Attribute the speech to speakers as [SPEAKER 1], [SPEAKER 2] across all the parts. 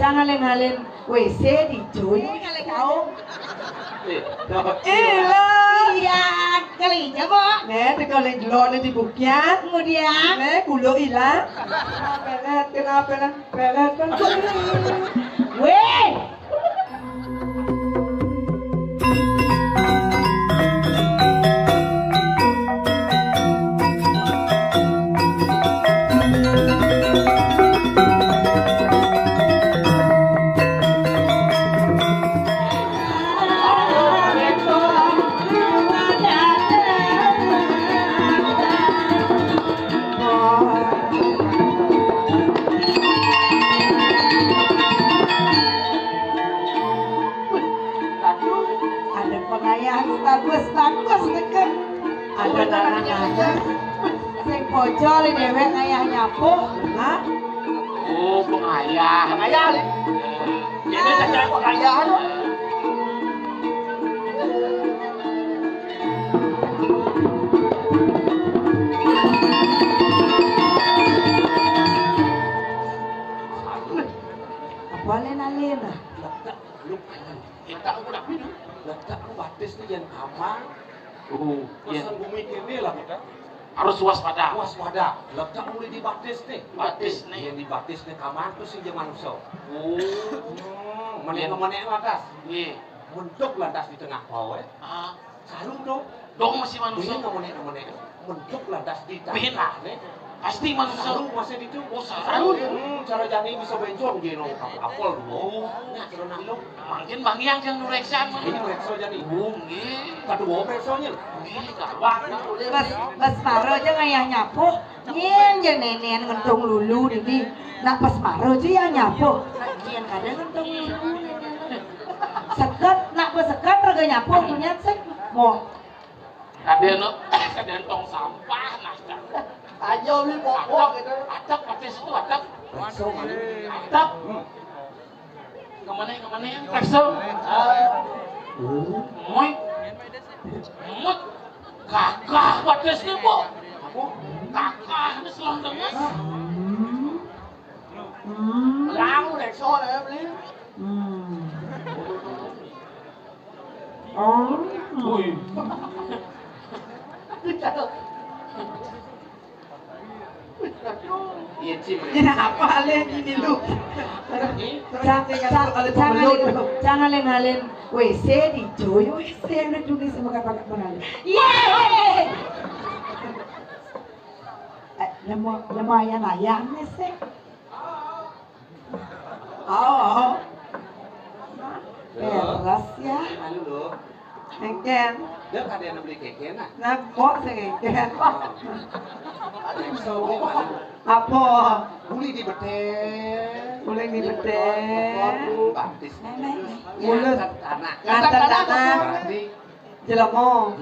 [SPEAKER 1] Jangan ngalen WC di Joy kali kau. Iya, kali coba. Nih, kalau lo di buknya, kemudian, nih kulo hilang. Pelet, kenapa lah? Pelet kan? Weh. Bagus deket ada tangan sing bojol dewek ngayah nyapu ha
[SPEAKER 2] oh pengayah ini saja pengayahan
[SPEAKER 1] apa lena
[SPEAKER 2] kita udah minum letak batis nih yang aman. Pesan bumi kini lah kita harus waspada. Letak mulai di batis nih. Batis nih. Yang di batis nih kamar tuh sih zaman manusia. Menek lantas. Mentok lantas di tengah bawah. Sarung dong. Dong masih manusia. Menek. Mentok lantas di tanah nih. Pasti manusia. Sarung masih itu. Oh sarung. Cara jani bisa bencong gino apel dulu. Nah cara nalo. Mungkin bang yang nureksan. Ini nurekso jani. Nggih. Kedua personya. Nggih kawah.
[SPEAKER 1] Pas maro aja ngayah nyapu. Nyen nenen ngentung lulu ini. Nak pas maro aja yang nyapu. Nyen kadang ngentung lulu. Seket nak pas seket raga nyapu punya sih. Mau.
[SPEAKER 2] Kadang tong sampah nasta.
[SPEAKER 3] Ayo ni pokok gitu.
[SPEAKER 2] Atap patis itu atap. Atap. Kemana yang rekso? Moy. Mut. Kakak patis ni po. Kakak ni selang dengar.
[SPEAKER 3] Lang rekso ni beli.
[SPEAKER 2] Ui.
[SPEAKER 1] Ini apa halen ini lu? Jangan ngalen WC di Joy WC udah dulu sama kakak pengen. Yeay! Lumayan ayamnya sih. Oh. Beras ya. Keken.
[SPEAKER 3] Dia ada yang beli keken ah.
[SPEAKER 1] Nah, kok keken. Apa?
[SPEAKER 3] Uli di betel. Baptis.
[SPEAKER 1] Mulut.
[SPEAKER 3] Anak.
[SPEAKER 1] Anak. Jelemo.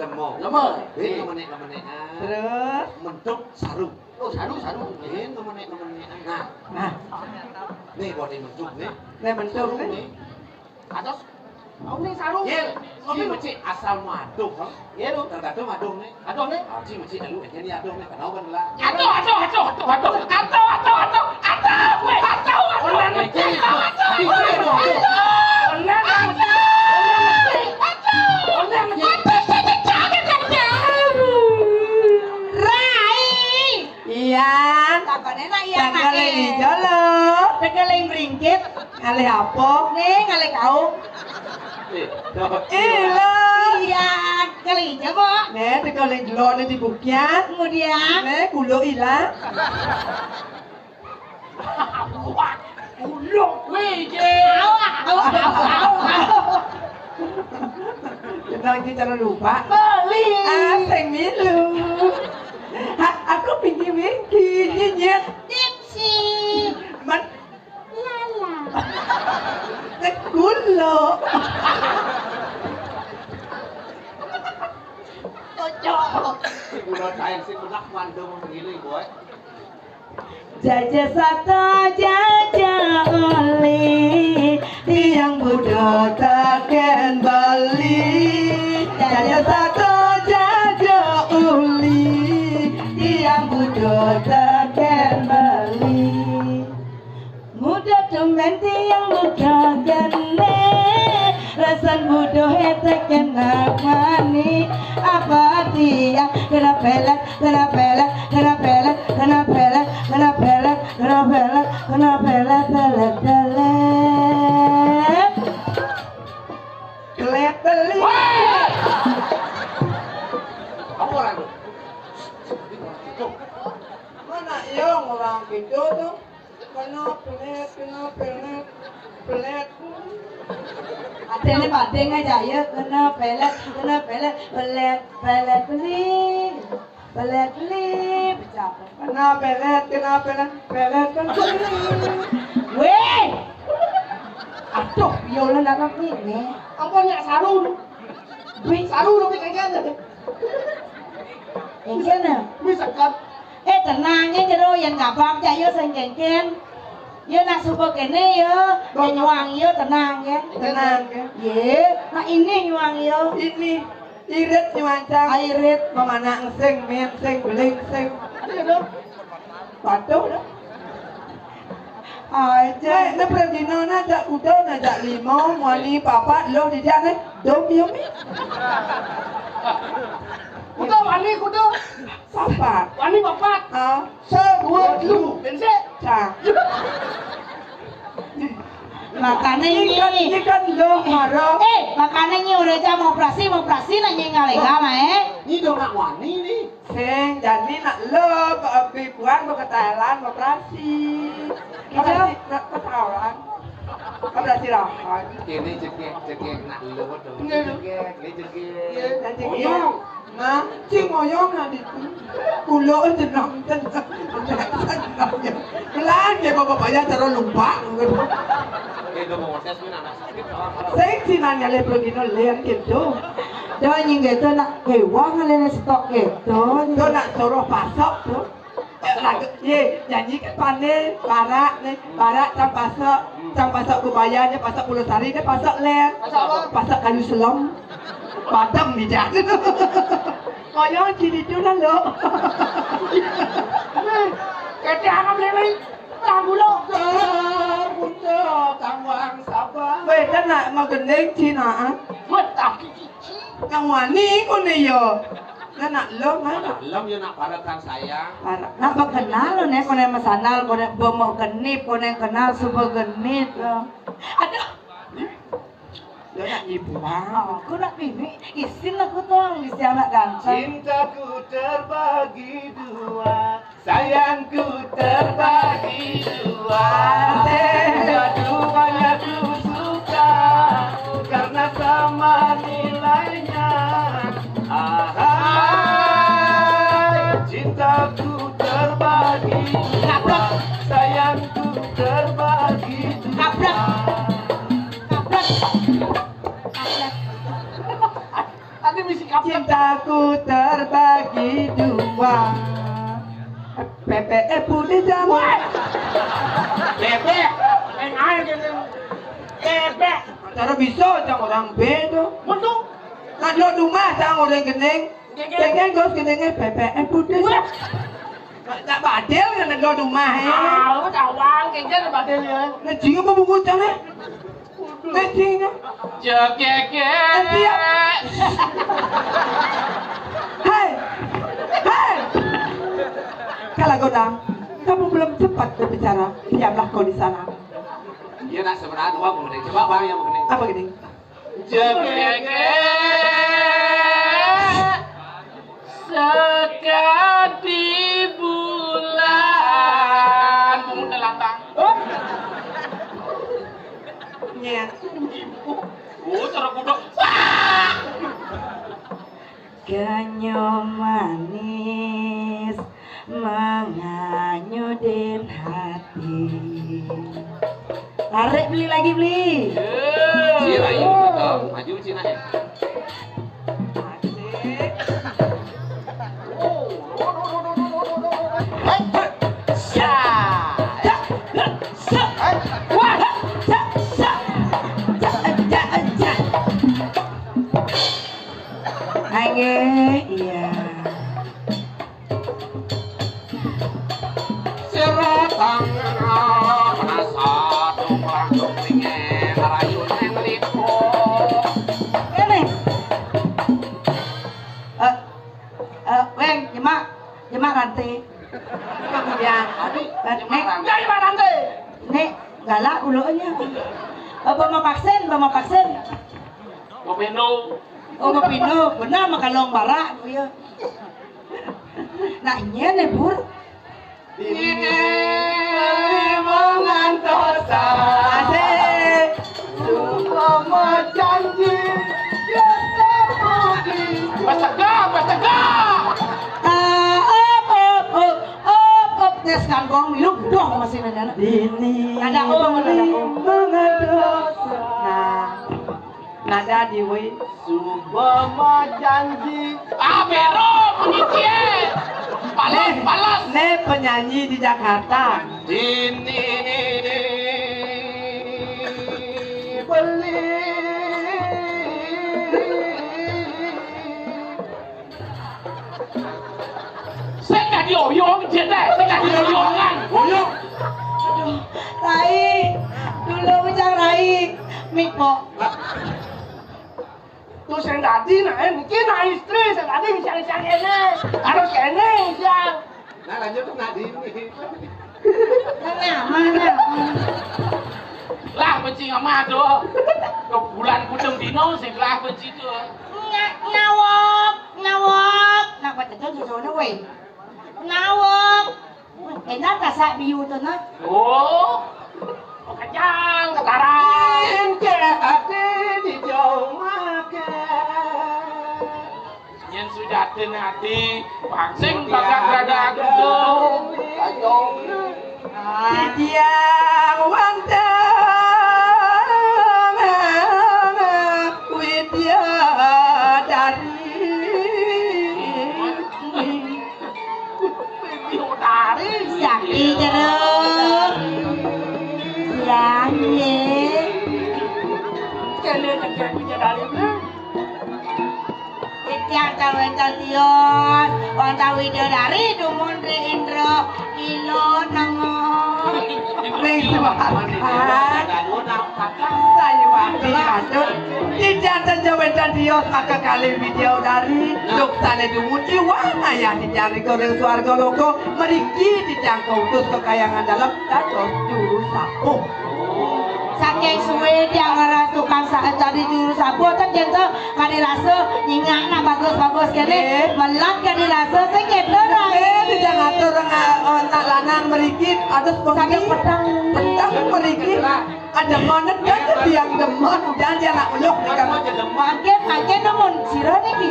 [SPEAKER 1] Ini
[SPEAKER 3] kemenek.
[SPEAKER 1] Terus
[SPEAKER 3] Mentok sarung. Oh sarung. Ini kemenek. Nah. Nih buat ini mentok nih.
[SPEAKER 1] Mentok nih.
[SPEAKER 3] Atas. Ini sarung. Ye, si macam asal madung, kan? Ye tu, tergantung madung ni. Madung ni? Si macam elu, ini adung ni, kenal kan lah. Atuh. Orang ni.
[SPEAKER 1] Iya. Takone nak iya nak. Takale hijau lo. Takale ringkit. Kali apa? Nih kali kau. Iya, kali coba. Nih, kalau lo di buknya, kemudian, nih kulo hilang.
[SPEAKER 2] Kulo, weh.
[SPEAKER 1] Kita lupa. Beli. Asing milu. Aku pinggir nyenyet. Tipsi. Lala. Kulo.
[SPEAKER 3] Kulo sayang sih benak mandung begini boy.
[SPEAKER 1] Jajah satu jajah oli, tiang muda takkan beli. Jajah satu jajah oli, tiang muda takkan beli. menti yang muda gene rasan bodoh hetek kena mani apa dia kena pelet kena pelet kena pelet kena pelet kena pelet kena pelet kena pelet pelet pelet pelet pelet
[SPEAKER 3] Kamu orang tuh.
[SPEAKER 1] mana yang orang gitu tuh kena pelet pelet ada ini badeng aja ya kena pelet pelet pelet kena pelet weh aduh viola anak ini
[SPEAKER 2] Ampun ya sarung.
[SPEAKER 1] wih
[SPEAKER 2] Sarung tapi kayaknya.
[SPEAKER 1] yang kena
[SPEAKER 2] Bisa kan?
[SPEAKER 1] tenang ya jero yang gampang aja yo sengkengken ya nak suka kene ya nyuang yo tenang ya ye nah ini nyuang yo
[SPEAKER 4] Ini irit si macam
[SPEAKER 1] airit
[SPEAKER 4] memana sing men sing beling sing patuh dah aja na predino na jak udah na jak limo wani papat lo di dia dom yomi
[SPEAKER 2] Kuda wani kuda.
[SPEAKER 4] papat
[SPEAKER 2] Wani bapak.
[SPEAKER 4] ah
[SPEAKER 2] Dua lu. Bense.
[SPEAKER 4] cak
[SPEAKER 1] makanya
[SPEAKER 4] ini
[SPEAKER 1] ini
[SPEAKER 4] kan lo maro
[SPEAKER 1] makanya ini udah jam operasi nanya ngalega
[SPEAKER 3] Ini dong nak wani nih.
[SPEAKER 4] sing jadi nak lo ke abibuan ke Thailand operasi nak ke Thailand operasi rahan
[SPEAKER 3] Ini jegek nak lu dong. Jegek.
[SPEAKER 4] nanti oyong nah cing oyong nanti kulo tenang pelan ya bapak-bapaknya cara lupa
[SPEAKER 3] Itu mau tes pun anak sakit orang.
[SPEAKER 4] saya sih nanya lebro dino lian gitu
[SPEAKER 1] jangan yang gitu nak kewang kalian stok gitu
[SPEAKER 4] itu nak suruh pasok tuh ye nyanyi kan panen barak cam pasok kubayanya pasok pulau sari dia pasok ler pasok kayu selam padam di jalan koyong sini tuh lah lo
[SPEAKER 2] Kete akan beli. Tangguh lo.
[SPEAKER 4] bunda tangwang sabar beda nak mau gendeng Cina
[SPEAKER 2] Mantap.
[SPEAKER 4] yang wani kau nih yo nak lo mana
[SPEAKER 3] Dalam ya nak parakan sayang.
[SPEAKER 1] Parah. Napa kenal lo nih kone masanal kone bomo genip kone kenal subuh genip lo. Aduh,
[SPEAKER 4] lo nak ibu
[SPEAKER 1] aku nak bibi isin aku tuh isi anak ganteng.
[SPEAKER 3] Cintaku terbagi dua, sayangku terbagi dua. Dua-duanya ku suka karena sama nilainya. Cintaku terbagi dua, sayangku terbagi dua.
[SPEAKER 2] Nanti misi kaplak.
[SPEAKER 4] Cintaku terbagi dua. PPE putih jamu.
[SPEAKER 2] Bebek. Air gitu. Bebek.
[SPEAKER 4] Cara bisa cang orang bedo.
[SPEAKER 2] Mundur.
[SPEAKER 4] Nak lo rumah cang orang geneng. Geneng gos genengnya PPE putih. Tak badel kan lo rumah ya.
[SPEAKER 2] Ah, cawang kayaknya badel ya.
[SPEAKER 4] Nah jika mau bungkus cang ya. Nah jika.
[SPEAKER 3] Jegeke.
[SPEAKER 4] Hai. Kalau godang, kamu belum cepat berbicara. Diamlah kau di sana.
[SPEAKER 3] Iya nak sebenarnya dua mengenai. Coba bang yang mengenai.
[SPEAKER 4] Apa gini?
[SPEAKER 3] Jegeke. Sekadi bulan.
[SPEAKER 2] Pemuda latang.
[SPEAKER 4] Nyet.
[SPEAKER 3] Oh, cara kudok.
[SPEAKER 1] Ganyo manis menganyudin hati. Tarik beli lagi beli.
[SPEAKER 3] Cina ini betul. Maju Cina ya.
[SPEAKER 4] Asik.
[SPEAKER 1] Iya.
[SPEAKER 3] Serotang rasa Jadi mana nanti?
[SPEAKER 1] Nek galak ulunnya. Bapak paksen.
[SPEAKER 2] Kopeno.
[SPEAKER 1] Oh Pino, benar makalong barak ya. Nah iya nih Bur.
[SPEAKER 4] Ini mengantosa asik Sumpah janji
[SPEAKER 2] Pastega.
[SPEAKER 1] Tes kan gong minum dong masih nana.
[SPEAKER 4] Ini
[SPEAKER 1] Ada om.
[SPEAKER 4] mengantosa Nada diwi Sumpah janji
[SPEAKER 2] Bero, penyicie. Balas.
[SPEAKER 4] Ne penyanyi di Jakarta
[SPEAKER 3] Ini beli
[SPEAKER 2] Saya nggak dioyong, jeda. Saya nggak dioyongan.
[SPEAKER 3] Boyong.
[SPEAKER 1] Rai, dulu bicara Rai, Miko.
[SPEAKER 3] Tuh saya tadi mungkin istri saya tadi siang ini harus kene siang. Nah lanjut tuh nadi ini.
[SPEAKER 1] Mana?
[SPEAKER 2] Lah benci sama tuh. Ke bulan kudung dino sih lah benci tuh.
[SPEAKER 1] Ngawok. Nak baca tuh sesuatu weh. Ngawok. Enak tak sak biu tuh nak.
[SPEAKER 2] Oh.
[SPEAKER 3] Kacang ketarang ke hati di jauh makan.
[SPEAKER 2] Yen sujatin hati, pangsing bagak rada gendong.
[SPEAKER 3] Kacang.
[SPEAKER 4] Tiang wandang widya dari
[SPEAKER 3] Biodari.
[SPEAKER 1] Sakti jeruk. Yang ye.
[SPEAKER 3] Kene cek bidadari.
[SPEAKER 1] Tiang cawen cantion, wanta widodari dumun ri indro ilo namo.
[SPEAKER 4] Ning sebaharan saya waktu adut tidak terjawab dan dios maka kali video dari duk sana dimuji wana ya dicari goreng suarga loko meriki dijangkau terus kekayangan dalam dados juru sapu
[SPEAKER 1] Saking suwe tiang ngeras tukang cari juru sapu kan jento kali rasa nyingak na bagus kene melat kali rasa sing gitu
[SPEAKER 4] tidak ngatur otak lanang meriki ada
[SPEAKER 1] saking pedang
[SPEAKER 4] meriki ada mana dan tiang demon dan dia nak meluk di kamar
[SPEAKER 1] makin namun siro niki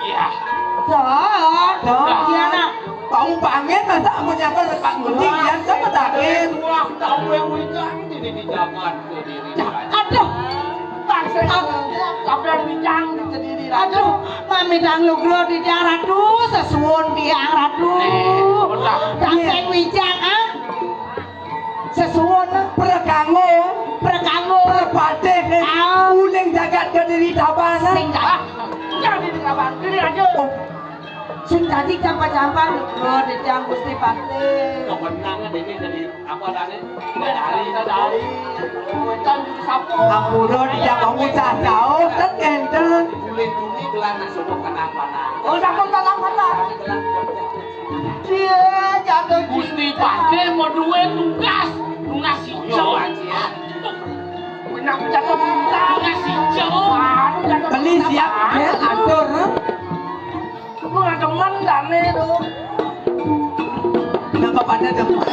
[SPEAKER 2] Iya.
[SPEAKER 1] iya nak
[SPEAKER 4] Bau banget masa kamu nyapa lepas gunting dia sama takin.
[SPEAKER 3] Wah, tahu yang wican di jaman ke diri.
[SPEAKER 1] aduh
[SPEAKER 3] Tapi yang wican ke diri.
[SPEAKER 1] aduh mami dang lugro di darat tuh sesuun biang ratu dang wijang ah sesuun
[SPEAKER 4] Perkango,
[SPEAKER 1] perkango
[SPEAKER 4] perpate, uling jagat ke diri tabana.
[SPEAKER 1] sing dah
[SPEAKER 3] Jadi di kapan? Diri aja.
[SPEAKER 1] sing tadi campak-campak lugro di tiang gusti pate
[SPEAKER 3] Kebenangan ini jadi apa tadi? Dari. Wican di sapu.
[SPEAKER 4] Ampuro dia kamu jauh dan enten.
[SPEAKER 3] Buli gelang suruh kenapa-napa.
[SPEAKER 1] oh sakon tangan-tangan
[SPEAKER 3] Cie, jatuh
[SPEAKER 2] Gusti Pate mau duwe tugas ngasih hijau.
[SPEAKER 3] Nak jatuh cinta.
[SPEAKER 2] Ngasih hijau.
[SPEAKER 4] Beli siap, ya atur.
[SPEAKER 3] Lu gak demen dane tuh.
[SPEAKER 4] Kenapa pada depan?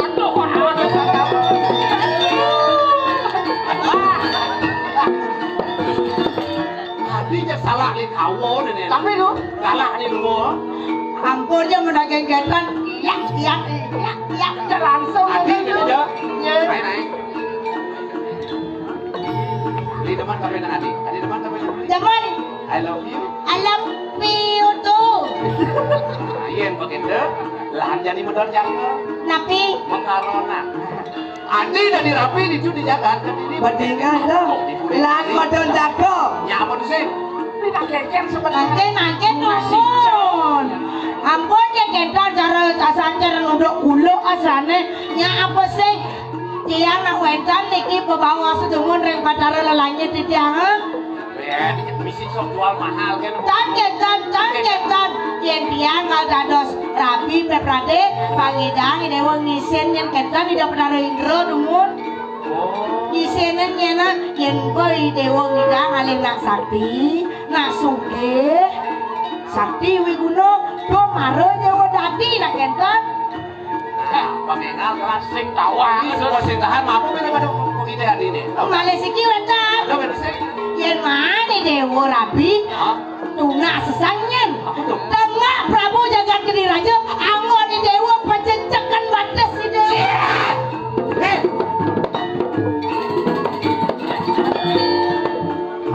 [SPEAKER 2] Aduh.
[SPEAKER 3] Tadi aja salah nih kawo nih. Tapi lu salah nih lu.
[SPEAKER 1] ampurnya menagengketan yak
[SPEAKER 3] Langsung aja aja. Naik. Di depan kafe Adi. Di depan kafe Adi.
[SPEAKER 1] zaman
[SPEAKER 3] I love you.
[SPEAKER 1] I love you too
[SPEAKER 3] Iya, begitu. Lahan jadi modal jaga.
[SPEAKER 1] napi
[SPEAKER 3] Makarona. Adi dan dirapi di Jakarta ini.
[SPEAKER 4] Bandingan lo, lan modal jago.
[SPEAKER 3] Nyaman sih. Tidak keker sebenarnya.
[SPEAKER 1] Nangke numun. Ampun ya kita cara asancer nunduk kulo asane nya apa sih? Tiang nak wedan niki bebawa sedumun reng padare lelangit di tiang.
[SPEAKER 3] Ya, misi sok jual mahal kan.
[SPEAKER 1] Tan yen pian kal dados rabi peprade pangidang dewa ngisen yen kentan tidak pernah indro dumun ngisenen nyena yen boy dewa ngidang alena sakti nak sugih sakti wiguno do maro dewa dadi nak kentan
[SPEAKER 2] Pamengal kelas sing tawa. Ini semua sing tahan mampu kan pada ide hari ini.
[SPEAKER 1] Male siki wentan.
[SPEAKER 2] Lo bener sih.
[SPEAKER 1] Yen mane dewa rabi tuna sesanyen. Tengah Prabu Jagat Gede Raja anggon di dewa pececekan batas si dewa.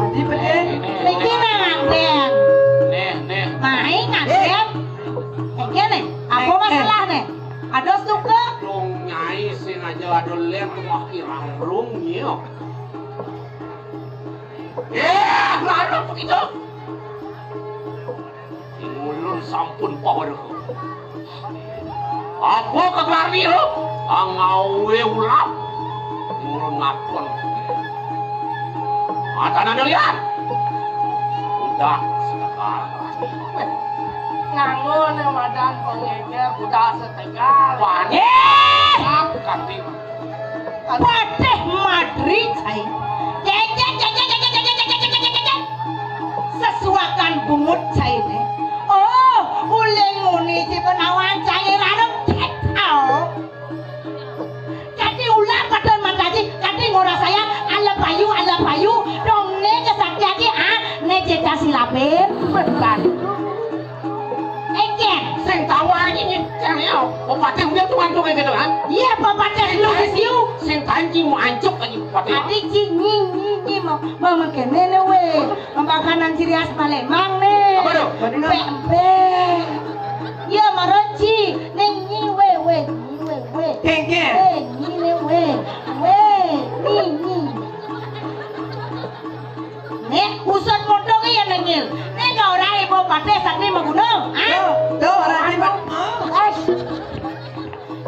[SPEAKER 4] Adi beli.
[SPEAKER 1] Niki nganten.
[SPEAKER 2] Nih.
[SPEAKER 1] Mai nganten. Kene, apa masalah nih? Ada suka?
[SPEAKER 2] Dong nyai sing aja ada lem wah kirang rung nyo. Lada begitu. Ulun sampun power. Apa keklari lo? Angawe ulap. Ulun ngapun. Mata nanda lihat. Udah setegal.
[SPEAKER 3] Ngangun madan pengejar kuda setegal.
[SPEAKER 2] Wani. Kanting.
[SPEAKER 1] Padeh Madrid cai. Sesuakan bungut cai ne. Oh, ule nguni si penawan cai ranum ketau. Kati ulah kadang mandaji, kati ngora saya ala payu dong ne kesaktian ne cita silapin belan.
[SPEAKER 2] Sing tawa ini nyecel bupati udah tuan tuh kayak gitu kan?
[SPEAKER 1] Iya bapaknya lu kesiu.
[SPEAKER 2] Sing tanji mau ancuk aja bupati.
[SPEAKER 1] Adik nyi mau mengkene ne we. Makanan ciri khas Palembang ne.
[SPEAKER 2] Apa tuh?
[SPEAKER 1] Pempek. Iya maroci. Neng nyi we.
[SPEAKER 4] Kengke.
[SPEAKER 1] Nyi ne we. Nyi. Ne usut mondong ya nengil. Ne kau rai bupati sakti magunung.
[SPEAKER 4] Tuh orang ini pak.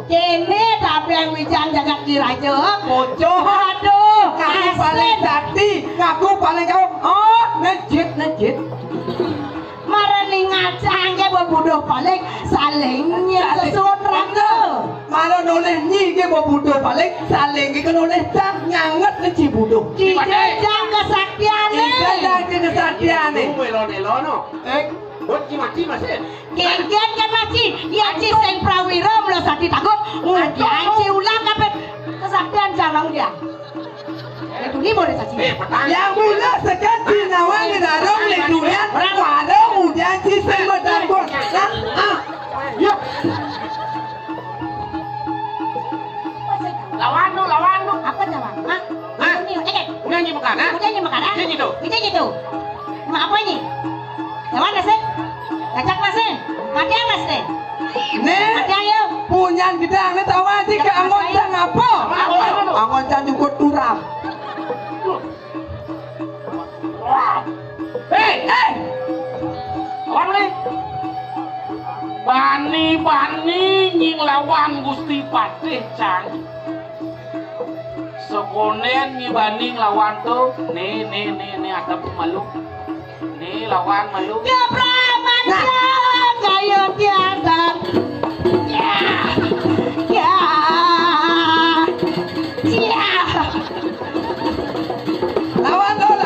[SPEAKER 1] Kene tapi yang wijang jagat diraja.
[SPEAKER 4] Bocor.
[SPEAKER 1] Aduh,
[SPEAKER 4] Kamu paling sakti. Kamu paling kau. Oh, nejit.
[SPEAKER 1] Marani ngacang ke bodoh paling salingnya sesuatu raga.
[SPEAKER 4] Mana noleh nyi ke bodoh paling saling ke noleh cang nyanget ne cibuduh.
[SPEAKER 1] Dijajang kesaktian
[SPEAKER 4] Dijajang kesaktian nih.
[SPEAKER 2] Melo-melono. Buat mati masih.
[SPEAKER 1] Gengen kan masih. Ya ci sing prawira mula sakti takut. Udah ci ulang kapet kesaktian jalang dia. Itu ni boleh saksi.
[SPEAKER 4] Yang mula sekian nawang di dalam lingkungan warung udah ci sing bertakut.
[SPEAKER 2] Yuk. Lawan lu.
[SPEAKER 1] Apa jalan? Hah?
[SPEAKER 2] Udah nyi makan, ha?
[SPEAKER 1] Udah nyi makan, ha?
[SPEAKER 2] Itu
[SPEAKER 1] gitu. Ma apa ini? Lawan nasi? Kacang nasi? Kacang nasi?
[SPEAKER 4] Nih,
[SPEAKER 1] Kacang yuk.
[SPEAKER 4] punya kita nggak tahu aja ke angon cang apa? Angon cang juga turap.
[SPEAKER 2] Hei! Lawan lu. Bani nying lawan Gusti Patih Cang. Sekonen ngibanding lawan tuh nih ada pemalu nih lawan malu
[SPEAKER 1] Ya Pramana kayo tiada ya
[SPEAKER 4] Lawan lo.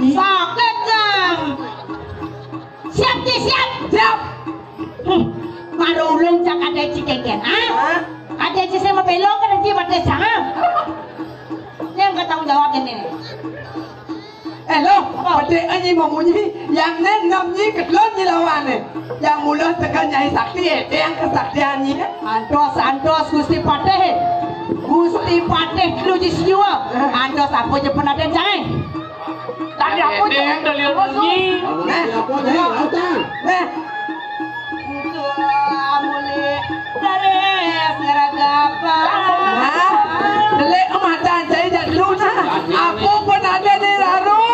[SPEAKER 1] Sakit jam. Siap. Marulung cak ada cikeken, Ada cik sama belok kan cik pada sana. Ini yang tanggung jawab ini.
[SPEAKER 4] Lo, pada anjing memunyi, yang nenam nyi kedlon nyi lawan nih. Yang mula tekan nyai sakti, yang kesaktian nyi.
[SPEAKER 1] Antos Gusti Patih. Gusti Patih lu jisiwa. Anda sapo je pernah dencang.
[SPEAKER 2] Tadi aku
[SPEAKER 3] Deng,
[SPEAKER 2] dari nyi.
[SPEAKER 4] Nah,
[SPEAKER 1] Amule dares ngeragapa.
[SPEAKER 4] nah, delik kematan saya jadi Luna. Aku pun ada di Laru.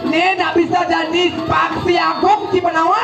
[SPEAKER 4] Nih nak bisa jadi paksi agung di Penawa.